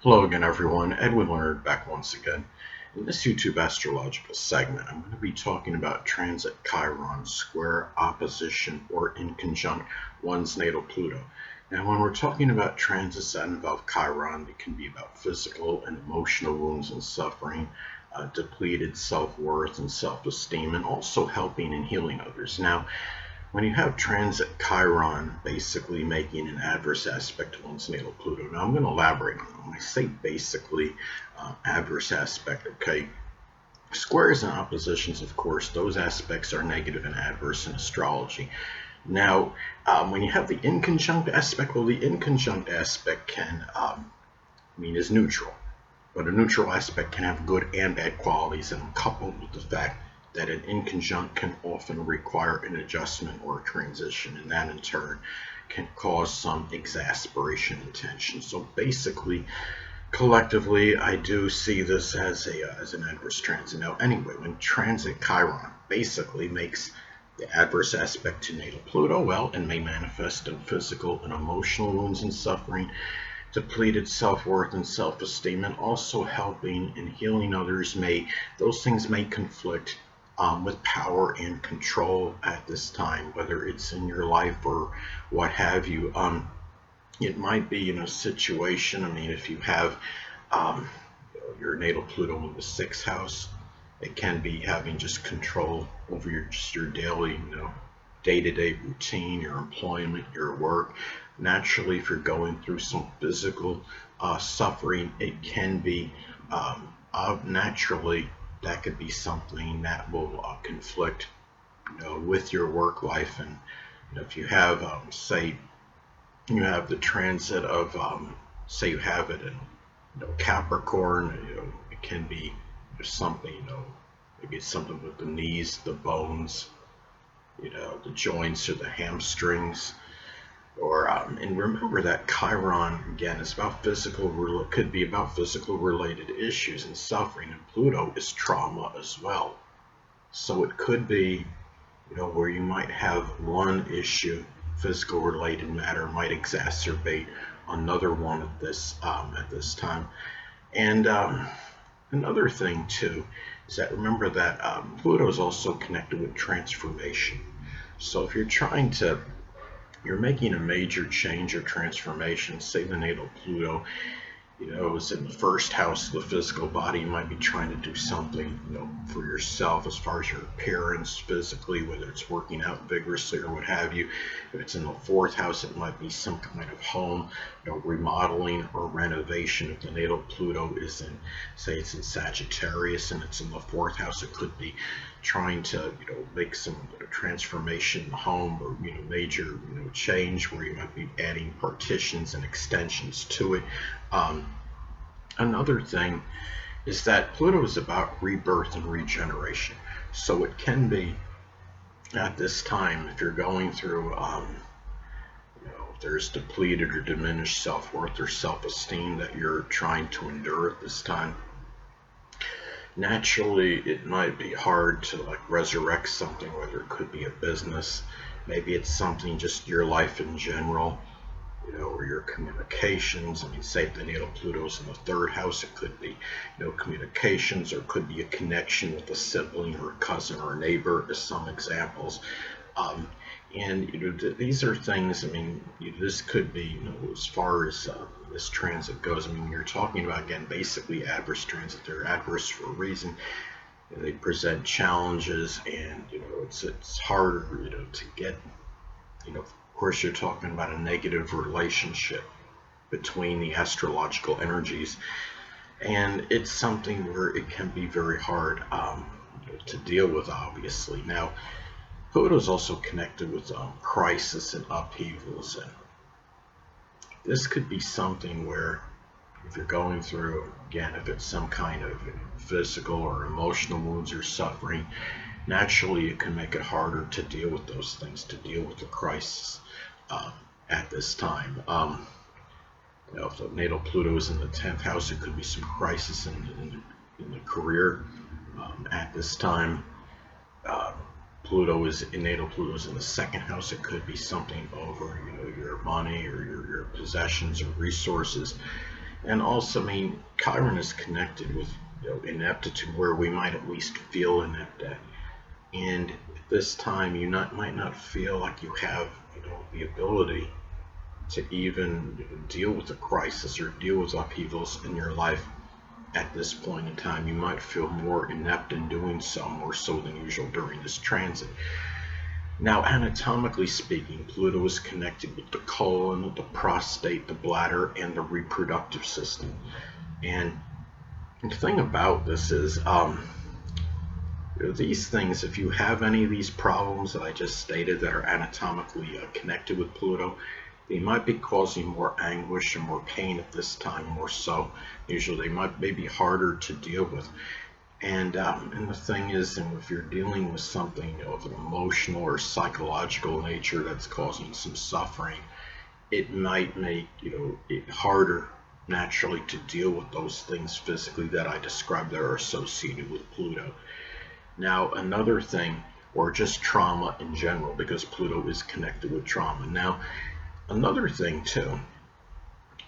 Hello again, everyone. Edwin Learnard back once again. In this YouTube astrological segment, I'm going to be talking about transit Chiron, square, opposition, or inconjunct one's natal Pluto. Now, when we're talking about transits that involve Chiron, it can be about physical and emotional wounds and suffering, depleted self-worth and self-esteem, and also helping and healing others. Now, when you have transit Chiron basically making an adverse aspect to one's natal Pluto, now I'm going to elaborate on it. When I say basically adverse aspect, okay, squares and oppositions, of course, those aspects are negative and adverse in astrology. Now, when you have the inconjunct aspect, well, the inconjunct aspect can is neutral, but a neutral aspect can have good and bad qualities, and coupled with the fact that an inconjunct can often require an adjustment or a transition, and that in turn can cause some exasperation and tension. So basically, collectively, I do see this as an adverse transit. Now, anyway, when transit Chiron basically makes the adverse aspect to natal Pluto, well, it may manifest in physical and emotional wounds and suffering, depleted self-worth and self-esteem, and also helping and healing others. Those things may conflict with power and control at this time, whether it's in your life or what have you. It might be in a situation, if you have your natal Pluto in the 6th house, it can be having just control over your daily, day-to-day routine, your employment, your work. Naturally, if you're going through some physical suffering, it can be naturally that could be something that will conflict, with your work life. And if you have, say, you have the transit of, say, you have it in, Capricorn, it can be something, maybe it's something with the knees, the bones, the joints or the hamstrings. Or and remember that Chiron again is about could be about physical related issues and suffering, and Pluto is trauma as well. So it could be, where you might have one issue, physical related matter, might exacerbate another one at this time. And another thing too is that remember that Pluto is also connected with transformation. So if you're making a major change or transformation, say the natal Pluto, is in the 1st house of the physical body. You might be trying to do something, for yourself as far as your appearance physically, whether it's working out vigorously or what have you. If it's in the 4th house, it might be some kind of home, remodeling or renovation. If the natal Pluto is in, say it's in Sagittarius and it's in the 4th house, it could be trying to, make some transformation in the home, or, major, change where you might be adding partitions and extensions to it. Another thing is that Pluto is about rebirth and regeneration. So it can be at this time, if you're going through, if there's depleted or diminished self-worth or self-esteem that you're trying to endure at this time. Naturally, it might be hard to resurrect something, whether it could be a business, maybe it's something just your life in general, or your communications. Say if the natal Pluto's in the 3rd house, it could be, communications, or it could be a connection with a sibling or a cousin or a neighbor, as some examples. And these are things. This could be, as far as this transit goes. You're talking about, again, basically adverse transit. They're adverse for a reason. They present challenges, and it's harder, to get. Of course, you're talking about a negative relationship between the astrological energies, and it's something where it can be very hard to deal with, obviously. Now, Pluto is also connected with crisis and upheavals, and this could be something where if you're going through, again, if it's some kind of physical or emotional wounds or suffering, naturally it can make it harder to deal with those things, to deal with the crisis at this time. If the natal Pluto is in the 10th house, it could be some crisis in the career at this time. Natal Pluto is in the 2nd house. It could be something over, your money or your possessions or resources. And also, I mean, Chiron is connected with ineptitude, where we might at least feel inept at. And at this time, you might not feel like you have the ability to even deal with a crisis or deal with upheavals in your life at this point in time. You might feel more inept in doing so, more so than usual during this transit. Now, anatomically speaking, Pluto is connected with the colon, the prostate, the bladder, and the reproductive system. And the thing about this is, these things, if you have any of these problems that I just stated that are anatomically connected with Pluto, they might be causing more anguish and more pain at this time, more so. Usually they may be harder to deal with. And the thing is, and if you're dealing with something of an emotional or psychological nature that's causing some suffering, it might make it harder naturally to deal with those things physically that I described that are associated with Pluto. Now, another thing, or just trauma in general, because Pluto is connected with trauma. Now, another thing too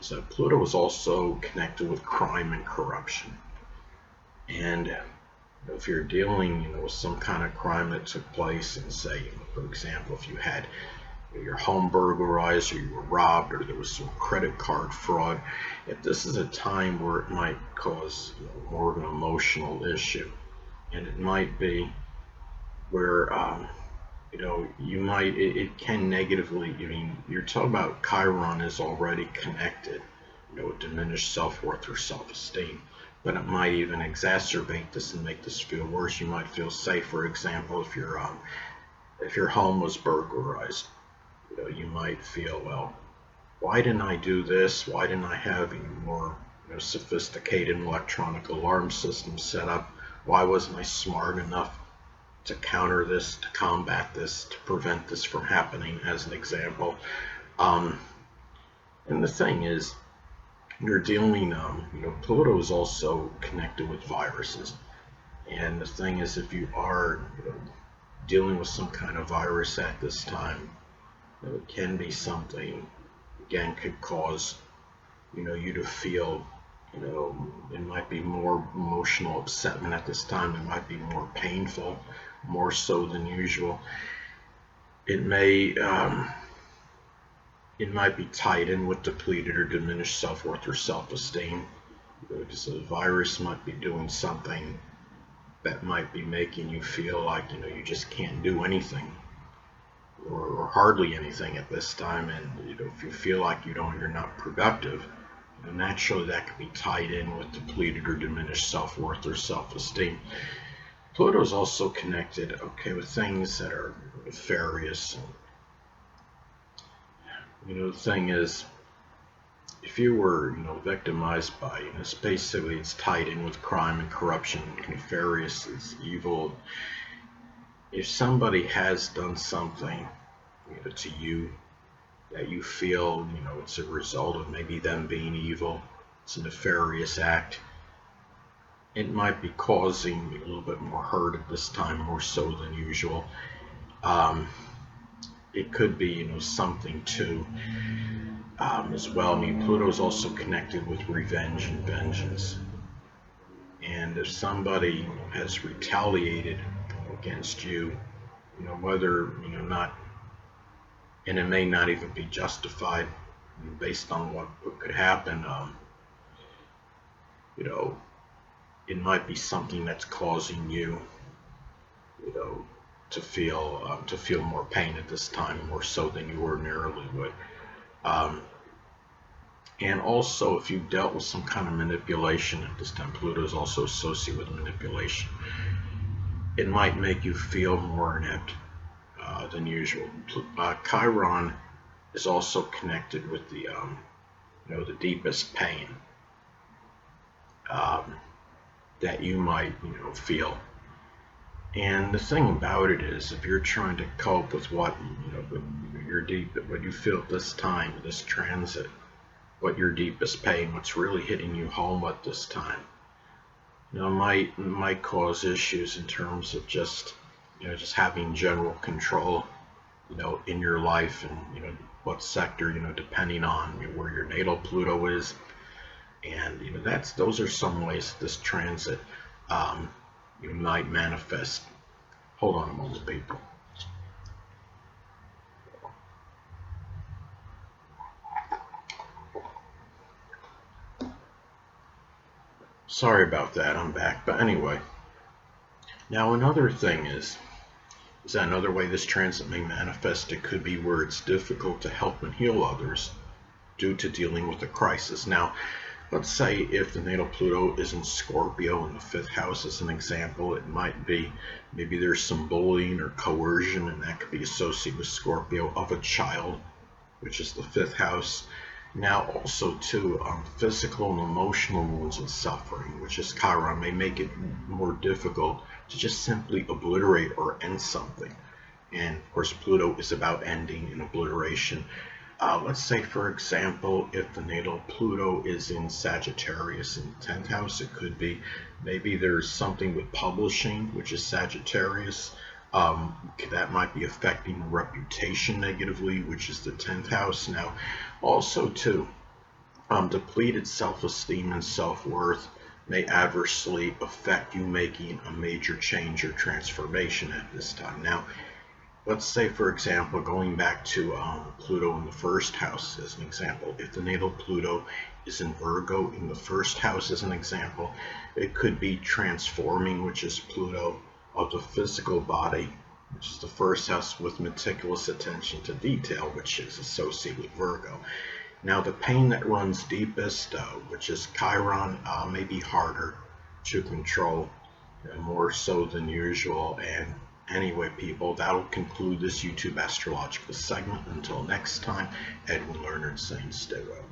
is that Pluto is also connected with crime and corruption. And if you're dealing with some kind of crime that took place, and say, for example, if you had your home burglarized, or you were robbed, or there was some credit card fraud, if this is a time where it might cause more of an emotional issue. And it might be where you might, it can negatively, I mean, you're talking about Chiron is already connected with diminished self-worth or self-esteem, but it might even exacerbate this and make this feel worse. You might feel safe, for example, if your home was burglarized, you might feel, well, why didn't I do this? Why didn't I have a more sophisticated electronic alarm system set up? Why wasn't I smart enough to counter this, to combat this, to prevent this from happening, as an example? And the thing is, you're dealing, Pluto is also connected with viruses. And the thing is, if you are dealing with some kind of virus at this time, it can be something, again, could cause, you to feel, it might be more emotional upsetment at this time. It might be more painful, more so than usual. It might be tied in with depleted or diminished self-worth or self-esteem, because the virus might be doing something that might be making you feel like you just can't do anything, or hardly anything at this time. And if you feel like you're not productive, naturally that could be tied in with depleted or diminished self-worth or self-esteem. Pluto is also connected, with things that are nefarious. The thing is, if you were, victimized by, basically it's tied in with crime and corruption. Nefarious is evil. If somebody has done something, to you that you feel, it's a result of maybe them being evil, it's a nefarious act, it might be causing a little bit more hurt at this time, more so than usual. It could be, something too, as well. I mean, Pluto is also connected with revenge and vengeance. And if somebody has retaliated against you, whether, not, and it may not even be justified based on what could happen, it might be something that's causing you, to feel more pain at this time, more so than you ordinarily would. And also, if you dealt with some kind of manipulation at this time, Pluto is also associated with manipulation. It might make you feel more inept than usual. Chiron is also connected with the deepest pain that you might feel. And the thing about it is, if you're trying to cope with what what you feel at this time, this transit, what your deepest pain, what's really hitting you home at this time, might cause issues in terms of just having general control, in your life, and what sector, depending on where your natal Pluto is. And those are some ways this transit might manifest. Hold on a moment, people. Sorry about that, I'm back. But anyway, now another thing is that another way this transit may manifest, it could be where it's difficult to help and heal others due to dealing with a crisis. Now, let's say if the natal Pluto is in Scorpio in the 5th house as an example, it might be maybe there's some bullying or coercion, and that could be associated with Scorpio of a child, which is the 5th house. Now also too, physical and emotional wounds and suffering, which is Chiron, may make it more difficult to just simply obliterate or end something. And of course Pluto is about ending and obliteration. Let's say, for example, if the natal Pluto is in Sagittarius in the 10th house, it could be maybe there's something with publishing, which is Sagittarius. That might be affecting reputation negatively, which is the 10th house. Now, also, too, depleted self-esteem and self-worth may adversely affect you making a major change or transformation at this time. Now, let's say, for example, going back to Pluto in the 1st house as an example, if the natal Pluto is in Virgo in the 1st house as an example, it could be transforming, which is Pluto, of the physical body, which is the 1st house, with meticulous attention to detail, which is associated with Virgo. Now, the pain that runs deepest, which is Chiron, may be harder to control, more so than usual. And anyway, people, that'll conclude this YouTube astrological segment. Until next time, Edwin Learnard saying stay well.